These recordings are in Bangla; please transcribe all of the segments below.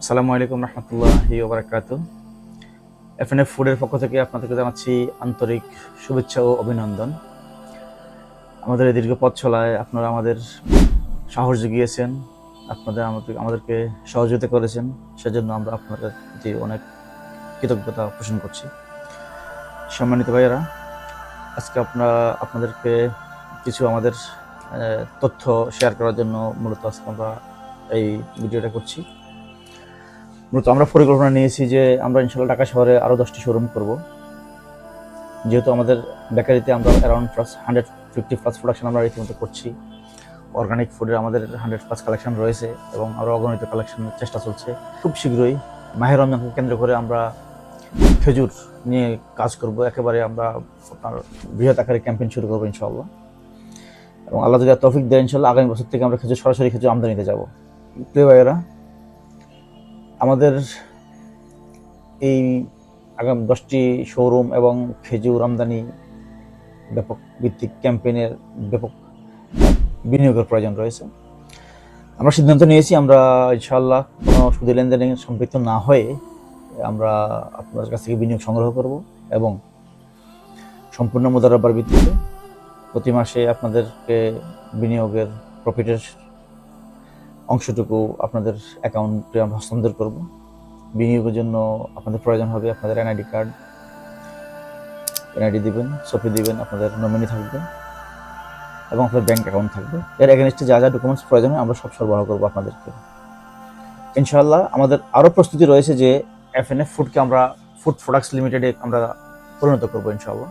আসসালামু আলাইকুম রহমতুল্লাহি ওয়া বারাকাতুহু। এফএনএফ ফুডের পক্ষ থেকে আপনাদেরকে জানাচ্ছি আন্তরিক শুভেচ্ছা ও অভিনন্দন। আমাদের এই দীর্ঘ পথ চলায় আপনারা আমাদের সাহস জুগিয়েছেন, আমাদেরকে সহযোগিতা করেছেন, সেজন্য আমরা আপনাদের প্রতি অনেক কৃতজ্ঞতা পোষণ করছি। সম্মানিত ভাইয়েরা, আজকে আপনাদেরকে কিছু আমাদের তথ্য শেয়ার করার জন্য মূলত আজকে আমরা এই ভিডিওটা করছি। মূলত আমরা পরিকল্পনা নিয়েছি যে আমরা ইনশাল্লাহ ঢাকা শহরে আরও 10টি শোরুম করব। যেহেতু আমাদের বেকারিতে আমরা অ্যারাউন্ড 150+ প্রোডাকশন আমরা রীতিমতো করছি। অর্গানিক ফুডের আমাদের 100+ কালেকশন রয়েছে এবং আরও অগণিত কালেকশনের চেষ্টা চলছে। খুব শীঘ্রই মাহে রমজানকে কেন্দ্র করে আমরা খেজুর নিয়ে কাজ করব। একেবারে আমরা আপনার বৃহৎ আকারে ক্যাম্পেইন শুরু করবো ইনশাআল্লাহ, এবং আল্লাহ যদি তৌফিক দেয় ইনশাআল্লাহ আগামী বছর থেকে আমরা সরাসরি খেজুর আমদানিতে যাব। প্রিয় ভাইয়েরা, আমাদের এই আগামী 10টি শোরুম এবং খেজুর আমদানি ব্যাপক ভিত্তিক ক্যাম্পেইনের ব্যাপক বিনিয়োগের প্রয়োজন রয়েছে। আমরা সিদ্ধান্ত নিয়েছি আমরা ইনশাআল্লাহ কোনো সুদী লেনদেনে সম্পৃক্ত না হয়ে আমরা আপনাদের কাছ থেকে বিনিয়োগ সংগ্রহ করব এবং সম্পূর্ণ মুদারাবার ভিত্তিতে প্রতি মাসে আপনাদেরকে বিনিয়োগের প্রফিটের অংশটুকু আপনাদের অ্যাকাউন্টে আমরা হস্তান্তর করব। বিনিয়োগের জন্য আপনাদের প্রয়োজন হবে আপনাদের এনআইডি কার্ড, এনআইডি দিবেন, ছবি দিবেন, আপনাদের নমিনি থাকবে এবং আপনাদের ব্যাংক অ্যাকাউন্ট থাকবে। এর এগেনস্টে যা যা ডকুমেন্টস প্রয়োজন হয় আমরা সব সরবরাহ করবো আপনাদেরকে ইনশাআল্লাহ। আমাদের আরও প্রস্তুতি রয়েছে যে এফএনএফ ফুডকে আমরা ফুড প্রোডাক্টস লিমিটেডে আমরা পরিণত করবো ইনশাআল্লাহ।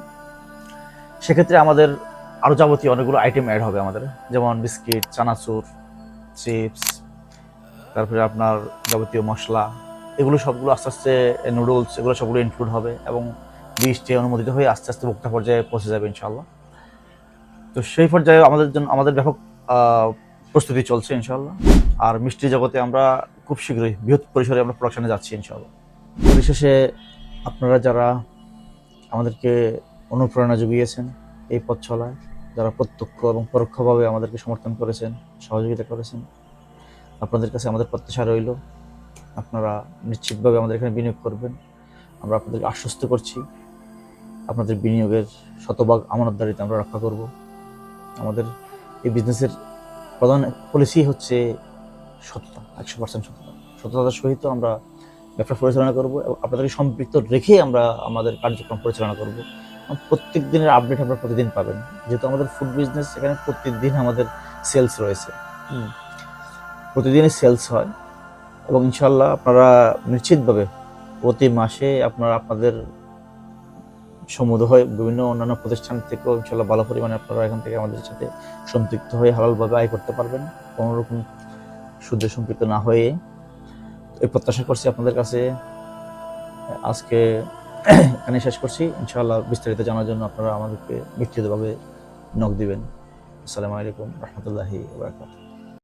সেক্ষেত্রে আমাদের আরও যাবতীয় অনেকগুলো আইটেম অ্যাড হবে আমাদের, যেমন বিস্কিট, চানাচুর, চিপস, তারপরে আপনার যাবতীয় মশলা, এগুলো সবগুলো আস্তে আস্তে, নুডলস, এগুলো সবগুলো ইনক্লুড হবে এবং লিস্টে অনুমোদিত হয়ে আস্তে আস্তে ভোক্তা পর্যায়ে পৌঁছে যাবে ইনশাআল্লাহ। তো সেই পর্যায়ে আমাদের ব্যাপক প্রস্তুতি চলছে ইনশাআল্লাহ। আর মিষ্টি জগতে আমরা খুব শীঘ্রই বৃহৎ পরিসরে আমরা প্রোডাকশনে যাচ্ছি ইনশাআল্লাহ। পরিশেষে আপনারা যারা আমাদেরকে অনুপ্রেরণা জুগিয়েছেন এই পথ চলায়, যারা প্রত্যক্ষ এবং পরোক্ষভাবে আমাদেরকে সমর্থন করেছেন, সহযোগিতা করেছেন, আপনাদের কাছে আমাদের প্রত্যাশা রইল আপনারা নিশ্চিতভাবে আমাদের এখানে বিনিয়োগ করবেন। আমরা আপনাদেরকে আশ্বস্ত করছি আপনাদের বিনিয়োগের শতভাগ আমানতদারিতা আমরা রক্ষা করব। আমাদের এই বিজনেসের প্রধান পলিসি হচ্ছে সততা, 100% সততার সহিত আমরা ব্যবসা পরিচালনা করব এবং আপনাদেরকে সম্পৃক্ত রেখে আমরা আমাদের কার্যক্রম পরিচালনা করব। প্রত্যেক দিনের আপডেট আপনারা প্রতিদিন পাবেন, যেহেতু আমাদের ফুড বিজনেস, এখানে প্রতিদিন আমাদের সেলস রয়েছে, প্রতিদিনই সেলস হয় এবং ইনশাল্লাহ আপনারা নিশ্চিতভাবে প্রতি মাসে আপনাদের সমুদ্র হয়ে বিভিন্ন অন্যান্য প্রতিষ্ঠান থেকেও ইনশাল্লাহ ভালো পরিমাণে আপনারা এখান থেকে আমাদের সাথে সম্পৃক্ত হয়ে হালালভাবে আয় করতে পারবেন, কোনোরকম সুদে সম্পৃক্ত না হয়ে। এই প্রত্যাশা করছি আপনাদের কাছে। আজকে এখানে শেষ করছি। ইনশাআল্লাহ বিস্তারিত জানার জন্য আপনারা আমাদেরকে ব্যক্তিগতভাবে নক দিবেন। আসসালামু আলাইকুম রহমতুল্লাহি ওয়া বারাকাতুহু।